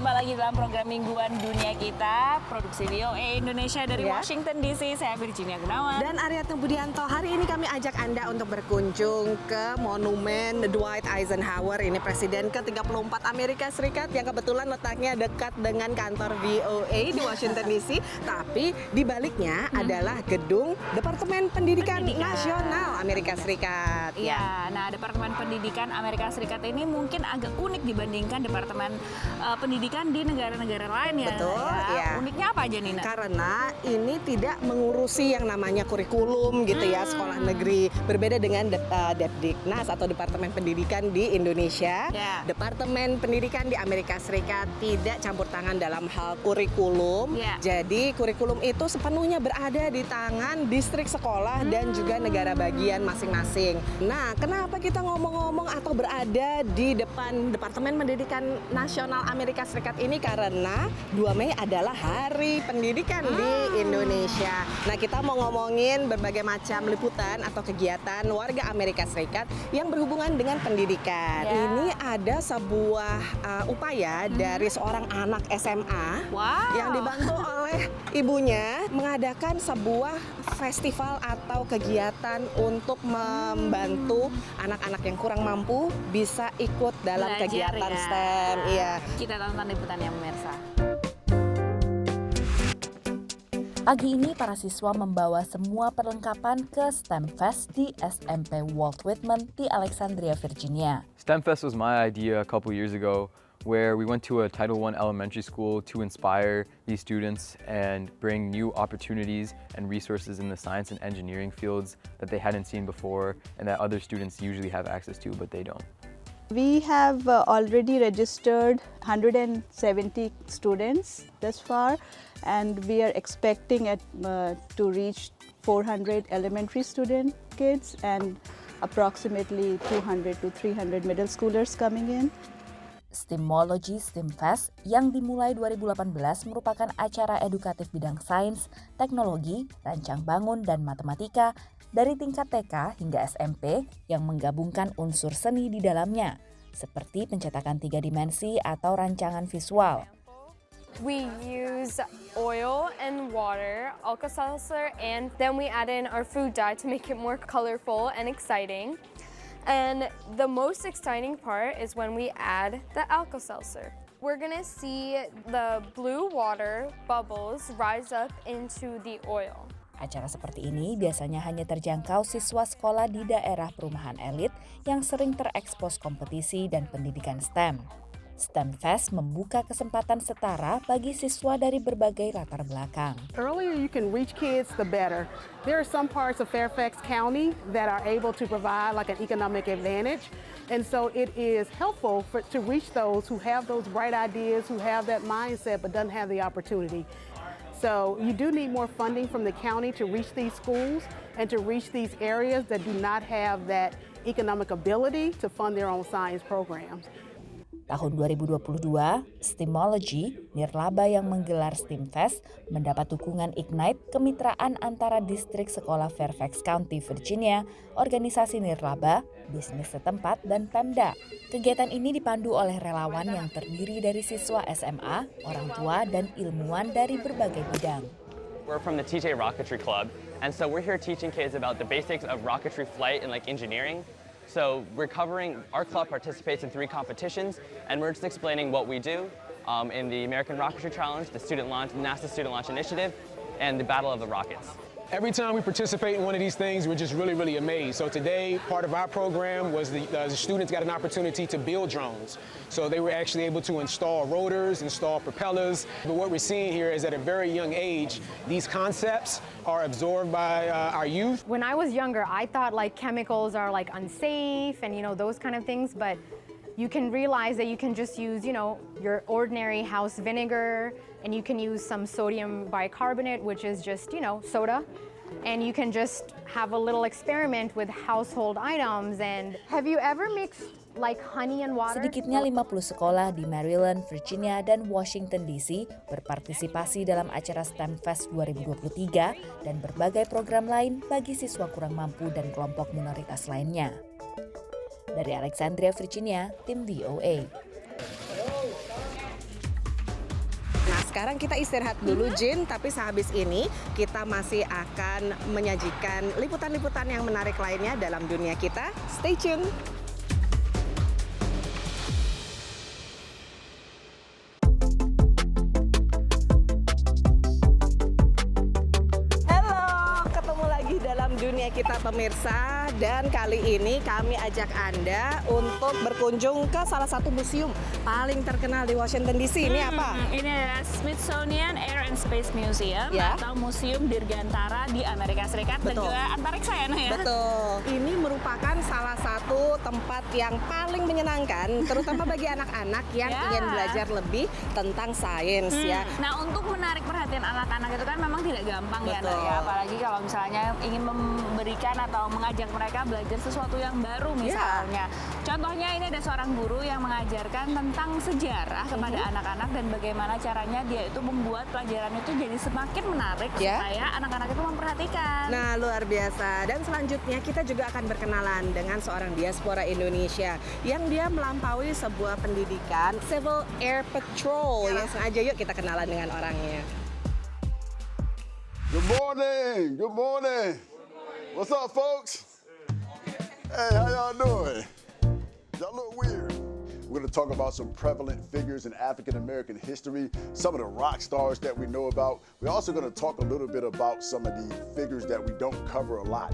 jumpa lagi dalam program mingguan Dunia Kita, produksi VOA Indonesia dari Washington DC. Saya Virginia Gunawan. Dan Aryatna Budianto. Hari ini kami ajak Anda untuk berkunjung ke Monumen Dwight Eisenhower. Ini Presiden ke-34 Amerika Serikat yang kebetulan letaknya dekat dengan kantor VOA di Washington DC. Tapi di baliknya adalah gedung Departemen Pendidikan Nasional Amerika Serikat. Ya, nah Departemen Pendidikan Amerika Serikat ini mungkin agak unik dibandingkan Departemen Pendidikan di negara-negara lain ya. Betul, ya. Uniknya apa aja Nina? Karena ini tidak mengurusi yang namanya kurikulum gitu ya, sekolah negeri. Berbeda dengan Depdiknas atau Departemen Pendidikan di Indonesia. Ya. Departemen Pendidikan di Amerika Serikat tidak campur tangan dalam hal kurikulum. Ya. Jadi kurikulum itu sepenuhnya berada di tangan distrik sekolah dan juga negara bagian masing-masing. Nah, kenapa kita ngomong-ngomong atau berada di depan Departemen Pendidikan Nasional Amerika Serikat ini? Karena 2 Mei adalah Hari Pendidikan di Indonesia. Nah, kita mau ngomongin berbagai macam liputan atau kegiatan warga Amerika Serikat yang berhubungan dengan pendidikan. Ya. Ini ada sebuah upaya dari seorang anak SMA yang dibantu oleh ibunya mengadakan sebuah festival atau kegiatan untuk membantu anak-anak yang kurang mampu bisa ikut dalam Belajar kegiatan ya. STEM. Iya. Kita tonton liputannya pemirsa. Pagi ini para siswa membawa semua perlengkapan ke STEM Fest di SMP Walt Whitman di Alexandria, Virginia. STEM Fest was my idea a couple years ago, where we went to a Title I elementary school to inspire these students and bring new opportunities and resources in the science and engineering fields that they hadn't seen before and that other students usually have access to, but they don't. We have already registered 170 students thus far, and we are expecting to reach 400 elementary student kids and approximately 200 to 300 middle schoolers coming in. STEAMology STEAM Fest yang dimulai 2018 merupakan acara edukatif bidang sains, teknologi, rancang bangun, dan matematika dari tingkat TK hingga SMP yang menggabungkan unsur seni di dalamnya, seperti pencetakan 3 dimensi atau rancangan visual. We use oil and water, Alka-Seltzer, and then we add in our food dye to make it more colorful and exciting. And the most exciting part is when we add the Alka-Seltzer. We're gonna see the blue water bubbles rise up into the oil. Acara seperti ini biasanya hanya terjangkau siswa sekolah di daerah perumahan elit yang sering terekspos kompetisi dan pendidikan STEM. STEM Fest membuka kesempatan setara bagi siswa dari berbagai latar belakang. Earlier you can reach kids, the better. There are some parts of Fairfax County that are able to provide like an economic advantage. And so it is helpful to reach those who have those bright ideas, who have that mindset but doesn't have the opportunity. So you do need more funding from the county to reach these schools and to reach these areas that do not have that economic ability to fund their own science programs. Tahun 2022, STEAMology, nirlaba yang menggelar STEAM Fest, mendapat dukungan Ignite, kemitraan antara distrik sekolah Fairfax County, Virginia, organisasi nirlaba, bisnis setempat, dan Pemda. Kegiatan ini dipandu oleh relawan yang terdiri dari siswa SMA, orang tua, dan ilmuwan dari berbagai bidang. We're from the TJ Rocketry Club, and so we're here teaching kids about the basics of rocketry flight and like engineering. So our club participates in 3 competitions, and we're just explaining what we do in the American Rocketry Challenge, the NASA Student Launch Initiative, and the Battle of the Rockets. Every time we participate in one of these things, we're just really, really amazed. So today, part of our program was the students got an opportunity to build drones. So they were actually able to install rotors, install propellers. But what we're seeing here is at a very young age, these concepts are absorbed by our youth. When I was younger, I thought like chemicals are like unsafe and those kind of things, but you can realize that you can just use, your ordinary house vinegar, and you can use some sodium bicarbonate, which is just, soda. And you can just have a little experiment with household items. And have you ever mixed like honey and water? Sedikitnya 50 sekolah di Maryland, Virginia, dan Washington DC berpartisipasi dalam acara STEM Fest 2023 dan berbagai program lain bagi siswa kurang mampu dan kelompok minoritas lainnya. Dari Alexandria, Virginia, tim VOA. sekarang kita istirahat dulu Jin, tapi sehabis ini kita masih akan menyajikan liputan-liputan yang menarik lainnya dalam dunia kita. Stay tune. Dunia kita pemirsa, dan kali ini kami ajak Anda untuk berkunjung ke salah satu museum paling terkenal di Washington DC. Ini apa? Ini adalah Smithsonian Air and Space Museum atau Museum Dirgantara di Amerika Serikat dan juga antariksa ya, ya. Betul. Ini merupakan salah satu tempat yang paling menyenangkan, terutama bagi anak-anak yang ingin belajar lebih tentang sains ya. Nah, untuk menarik perhatian anak-anak itu kan memang tidak gampang ya, apalagi kalau misalnya ingin memberikan atau mengajak mereka belajar sesuatu yang baru misalnya. Contohnya ini ada seorang guru yang mengajarkan tentang sejarah kepada anak-anak dan bagaimana caranya dia itu membuat pelajaran itu jadi semakin menarik supaya anak-anak itu memperhatikan. Nah, luar biasa. Dan selanjutnya kita juga akan berkenalan dengan seorang diaspora Indonesia yang dia melampaui sebuah pendidikan Civil Air Patrol. Ya, sengaja yuk kita kenalan dengan orangnya. Good morning. Good morning. What's up, folks? Hey, how y'all doing? Y'all look weird. We're going to talk about some prevalent figures in African American history, some of the rock stars that we know about. We're also going to talk a little bit about some of the figures that we don't cover a lot.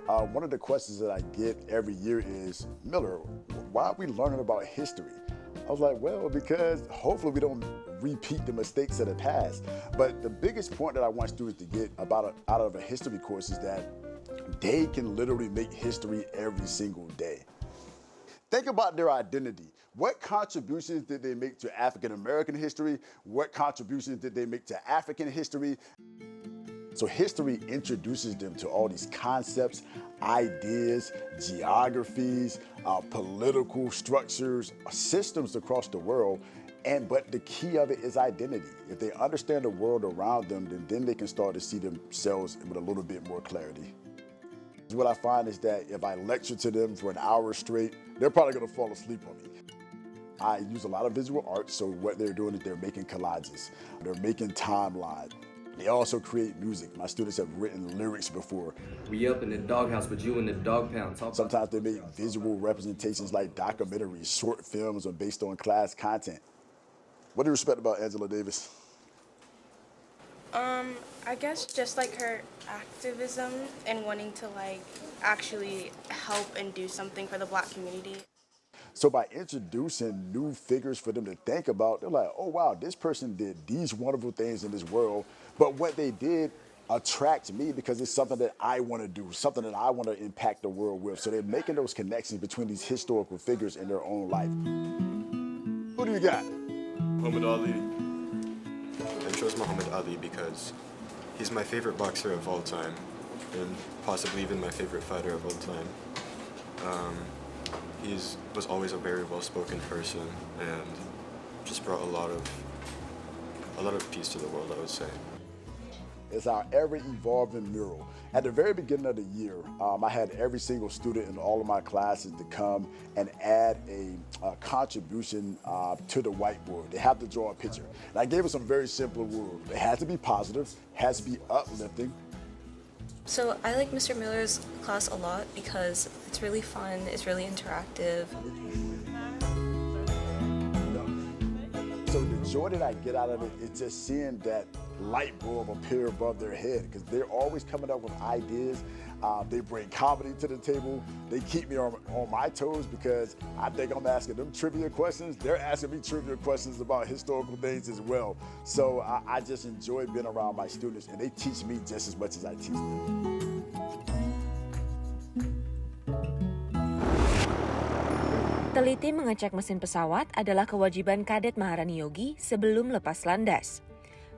One of the questions that I get every year is, Miller, why are we learning about history? I was like, well, because hopefully we don't repeat the mistakes of the past. But the biggest point that I want students to get out of a history course is that they can literally make history every single day. Think about their identity. What contributions did they make to African American history? What contributions did they make to African history? So history introduces them to all these concepts, ideas, geographies, political structures, systems across the world. But the key of it is identity. If they understand the world around them, then they can start to see themselves with a little bit more clarity. What I find is that if I lecture to them for an hour straight, they're probably gonna fall asleep on me. I use a lot of visual arts, so what they're doing is they're making collages, they're making timelines. They also create music. My students have written lyrics before. We up in the doghouse, but you in the dog pound. Sometimes they make visual representations like documentaries, short films, or based on class content. What do you respect about Angela Davis? I guess just like her activism and wanting to like actually help and do something for the Black community. So by introducing new figures for them to think about, they're like, oh wow, this person did these wonderful things in this world, but what they did attracts me because it's something that I want to do, something that I want to impact the world with. So they're making those connections between these historical figures in their own life. Who do you got? Muhammad Ali. I chose Muhammad Ali because he's my favorite boxer of all time, and possibly even my favorite fighter of all time. He was always a very well-spoken person and just brought a lot of peace to the world, I would say. It's our ever-evolving mural. At the very beginning of the year, I had every single student in all of my classes to come and add a contribution to the whiteboard. They have to draw a picture. And I gave them some very simple rules. It has to be positive, has to be uplifting. So I like Mr. Miller's class a lot because it's really fun, it's really interactive. So the joy that I get out of it is just seeing that light bulb appear above their head because they're always coming up with ideas. They bring comedy to the table. They keep me on my toes because I think I'm asking them trivia questions. They're asking me trivia questions about historical things as well. So I just enjoy being around my students, and they teach me just as much as I teach them. Teliti mengecek mesin pesawat adalah kewajiban kadet Maharani Yogi sebelum lepas landas.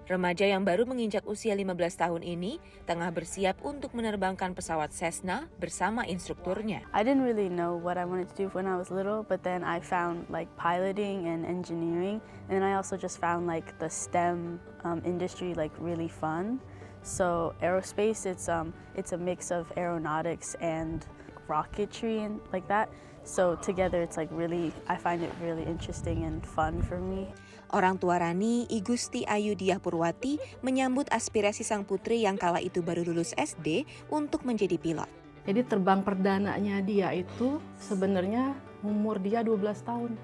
Remaja yang baru menginjak usia 15 tahun ini tengah bersiap untuk menerbangkan pesawat Cessna bersama instrukturnya. I didn't really know what I wanted to do when I was little, but then I found like piloting and engineering, and I also just found like the STEM industry like really fun. So aerospace, it's a mix of aeronautics and rocketry and like that. So together it's like really, I find it really interesting and fun for me. Orang tua Rani, I Gusti Ayu Diah Purwati, menyambut aspirasi sang putri yang kala itu baru lulus SD untuk menjadi pilot. Jadi terbang perdananya dia itu sebenarnya umur dia 12 tahun.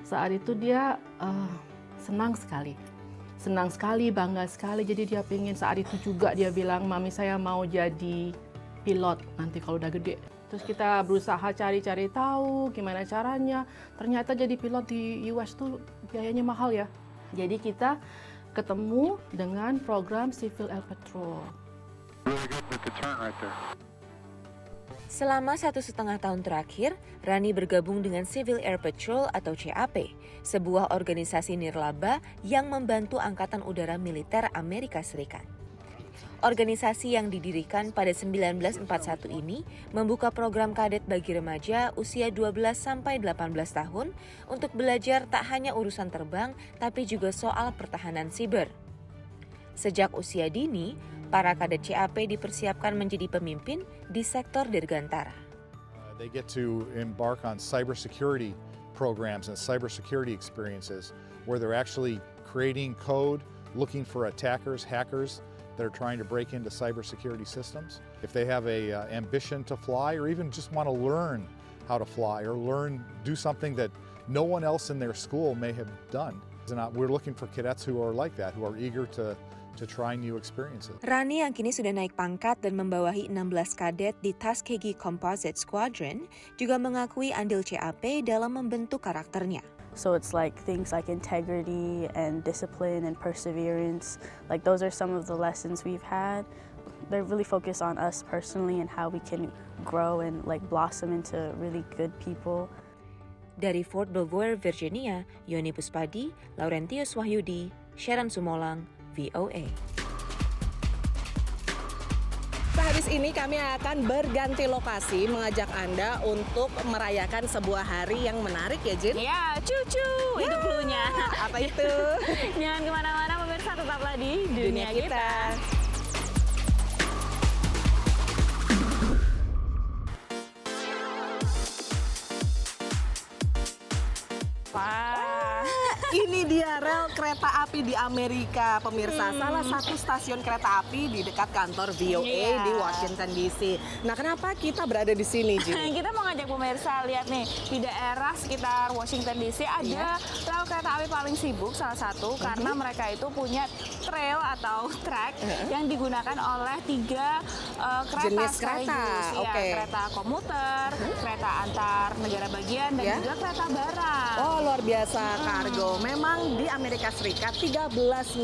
Saat itu dia senang sekali, bangga sekali. Jadi dia pengen saat itu juga dia bilang, mami saya mau jadi pilot nanti kalau udah gede. Terus kita berusaha cari-cari tahu gimana caranya. Ternyata jadi pilot di US tuh biayanya mahal ya. Jadi kita ketemu dengan program Civil Air Patrol. Selama 1,5 tahun terakhir, Rani bergabung dengan Civil Air Patrol atau CAP, sebuah organisasi nirlaba yang membantu Angkatan Udara Militer Amerika Serikat. Organisasi yang didirikan pada 1941 ini membuka program kadet bagi remaja usia 12-18 tahun untuk belajar tak hanya urusan terbang, tapi juga soal pertahanan siber. Sejak usia dini, para kadet CAP dipersiapkan menjadi pemimpin di sektor dirgantara. They get to embark on cybersecurity programs and cybersecurity experiences where they're actually creating code, looking for attackers, hackers that are trying to break into cybersecurity systems. If they have a ambition to fly or even just want to learn how to fly or do something that no one else in their school may have done. We're looking for cadets who are like that, who are eager to try new experiences. Rani yang kini sudah naik pangkat dan membawahi 16 kadet di Tuskegee Composite Squadron juga mengakui andil CAP dalam membentuk karakternya. So it's like things like integrity and discipline and perseverance. Like those are some of the lessons we've had. They're really focused on us personally and how we can grow and like blossom into really good people. Dari Fort Belvoir, Virginia, Yoni Puspadi, Laurentius Wahyudi, Sharon Sumolang, VOA. Habis ini kami akan berganti lokasi mengajak Anda untuk merayakan sebuah hari yang menarik ya, Jin? Ya, cucu, itu cluenya. Apa itu? Jangan kemana-mana, pemirsa, tetaplah di Dunia Kita. Ini dia rel kereta api di Amerika, pemirsa. Salah satu stasiun kereta api di dekat kantor VOA di Washington DC. Nah, kenapa kita berada di sini, Jin? Kita mau ngajak pemirsa lihat nih, di daerah sekitar Washington DC ada rel kereta api paling sibuk, salah satu karena mereka itu punya trail atau track yang digunakan oleh 3 kereta jenis kereta. Kereta komuter, kereta antar negara bagian, dan juga kereta barang. Oh, luar biasa, kargo. Memang di Amerika Serikat 13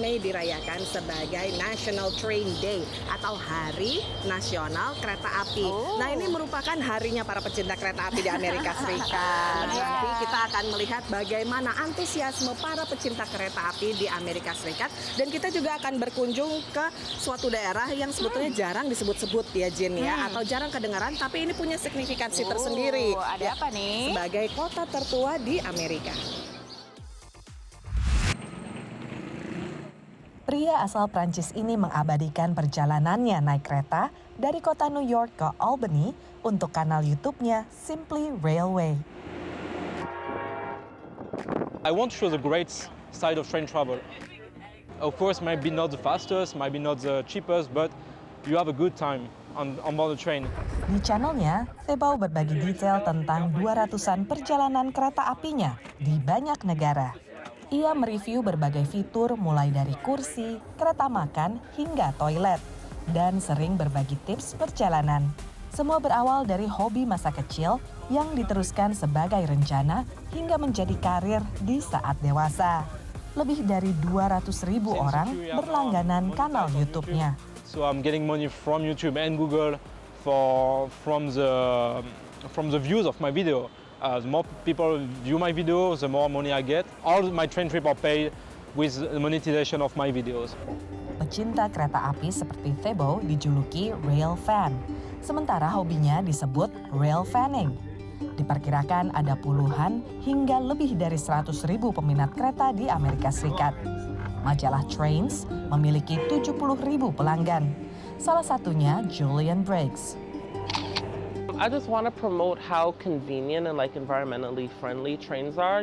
Mei dirayakan sebagai National Train Day atau Hari Nasional Kereta Api. Nah, ini merupakan harinya para pecinta kereta api di Amerika Serikat. Nanti kita akan melihat bagaimana antusiasme para pecinta kereta api di Amerika Serikat, dan kita juga akan berkunjung ke suatu daerah yang sebetulnya jarang disebut-sebut ya, Jin ya, atau jarang kedengaran, tapi ini punya signifikansi tersendiri. Ada apa nih? Sebagai kota tertua di Amerika. Pria asal Prancis ini mengabadikan perjalanannya naik kereta dari kota New York ke Albany untuk kanal YouTube-nya Simply Railway. I want to show the great side of train travel. Of course, maybe not the fastest, maybe not the cheapest, but you have a good time on board the train. Di channelnya, Thebau berbagi detail tentang 200-an perjalanan kereta apinya di banyak negara. Ia mereview berbagai fitur mulai dari kursi, kereta makan, hingga toilet, dan sering berbagi tips perjalanan. Semua berawal dari hobi masa kecil yang diteruskan sebagai rencana hingga menjadi karir di saat dewasa. Lebih dari 200.000 orang berlangganan kanal YouTube-nya. So I'm getting money from YouTube and Google from the views of my video. The more people view my video, the more money I get. All my train trips are paid with the monetization of my videos. Pecinta kereta api seperti Thebau dijuluki rail fan, sementara hobinya disebut rail fanning. Diperkirakan ada puluhan hingga lebih dari 100.000 peminat kereta di Amerika Serikat. Majalah Trains memiliki 70.000 pelanggan. Salah satunya Julian Briggs. I just want to promote how convenient and like environmentally friendly trains are.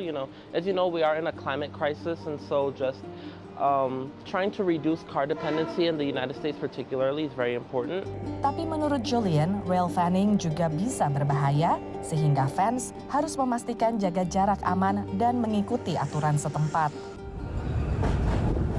As you know, we are in a climate crisis, and so just trying to reduce car dependency in the United States particularly is very important. Tapi menurut Julian, rail fanning juga bisa berbahaya sehingga fans harus memastikan jaga jarak aman dan mengikuti aturan setempat.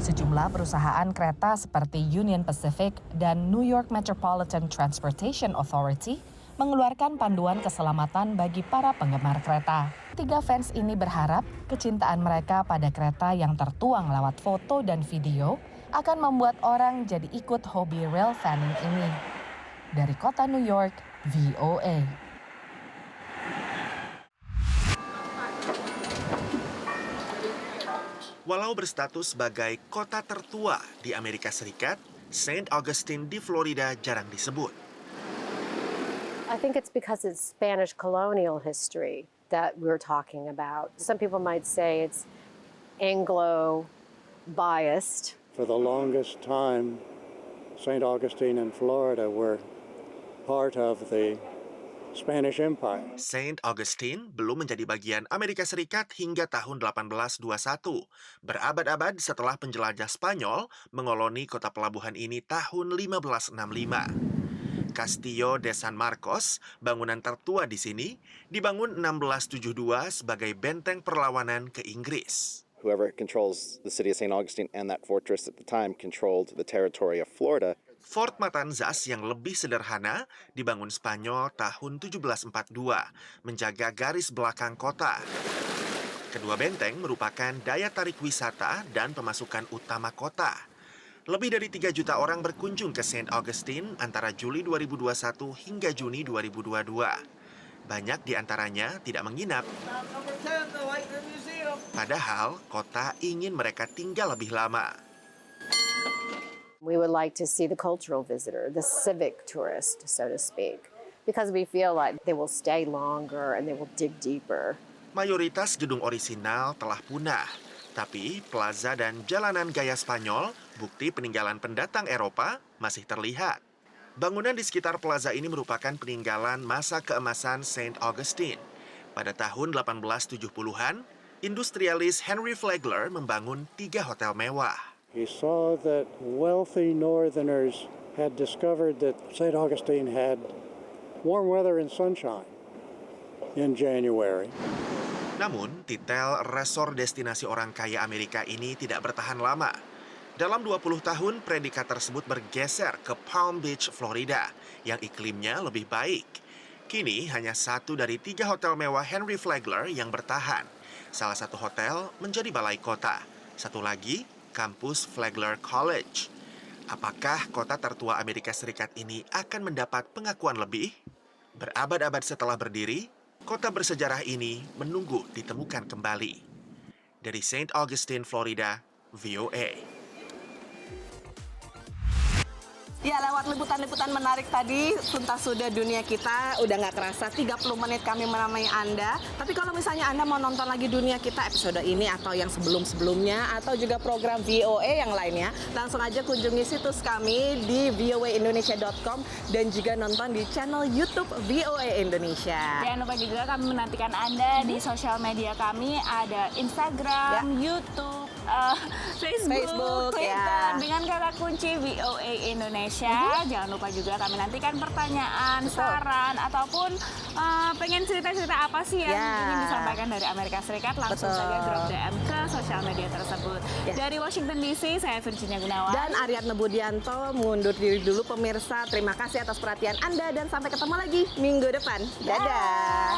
Sejumlah perusahaan kereta seperti Union Pacific dan New York Metropolitan Transportation Authority mengeluarkan panduan keselamatan bagi para penggemar kereta. 3 fans ini berharap kecintaan mereka pada kereta yang tertuang lewat foto dan video akan membuat orang jadi ikut hobi rail fanning ini. Dari kota New York, VOA. Walau berstatus sebagai kota tertua di Amerika Serikat, St. Augustine di Florida jarang disebut. I think it's because it's Spanish colonial history that we're talking about. Some people might say it's Anglo-biased. For the longest time, St. Augustine and Florida were part of the Spanish Empire. St. Augustine belum menjadi bagian Amerika Serikat hingga tahun 1821, berabad-abad setelah penjelajah Spanyol mengoloni kota pelabuhan ini tahun 1565. Castillo de San Marcos, bangunan tertua di sini, dibangun 1672 sebagai benteng perlawanan ke Inggris. Whoever controls the city of St. Augustine and that fortress at the time controlled the territory of Florida. Fort Matanzas yang lebih sederhana dibangun Spanyol tahun 1742, menjaga garis belakang kota. Kedua benteng merupakan daya tarik wisata dan pemasukan utama kota. Lebih dari 3 juta orang berkunjung ke St. Augustine antara Juli 2021 hingga Juni 2022. Banyak di antaranya tidak menginap. Padahal kota ingin mereka tinggal lebih lama. We would like to see the cultural visitor, the civic tourist, so to speak, because we feel like they will stay longer and they will dig deeper. Mayoritas gedung orisinal telah punah, tapi plaza dan jalanan gaya Spanyol, bukti peninggalan pendatang Eropa, masih terlihat. Bangunan di sekitar plaza ini merupakan peninggalan masa keemasan St. Augustine. Pada tahun 1870-an, industrialis Henry Flagler membangun 3 hotel mewah. He saw that wealthy northerners had discovered that St. Augustine had warm weather and sunshine in January. Namun, titel resor destinasi orang kaya Amerika ini tidak bertahan lama. Dalam 20 tahun, predikat tersebut bergeser ke Palm Beach, Florida, yang iklimnya lebih baik. Kini, hanya 1 dari 3 hotel mewah Henry Flagler yang bertahan. Salah satu hotel menjadi balai kota. Satu lagi, kampus Flagler College. Apakah kota tertua Amerika Serikat ini akan mendapat pengakuan lebih? Berabad-abad setelah berdiri, kota bersejarah ini menunggu ditemukan kembali. Dari St. Augustine, Florida, VOA. Ya, lewat liputan-liputan menarik tadi, tuntas sudah dunia kita. Udah nggak kerasa 30 menit kami menemani Anda. Tapi kalau misalnya Anda mau nonton lagi dunia kita episode ini atau yang sebelum-sebelumnya, atau juga program VOA yang lainnya, langsung aja kunjungi situs kami di voaindonesia.com dan juga nonton di channel YouTube VOA Indonesia. Jangan lupa juga kami menantikan Anda di sosial media kami, ada Instagram, YouTube, Facebook, Twitter, dengan kata kunci VOA Indonesia. Jangan lupa juga kami nantikan pertanyaan, saran, ataupun pengen cerita-cerita apa sih yang ingin disampaikan dari Amerika Serikat, langsung saja drop DM ke sosial media tersebut. Dari Washington DC, saya Virginia Gunawan. Dan Aryatna Budianto mengundur diri dulu pemirsa. Terima kasih atas perhatian Anda dan sampai ketemu lagi minggu depan. Dadah!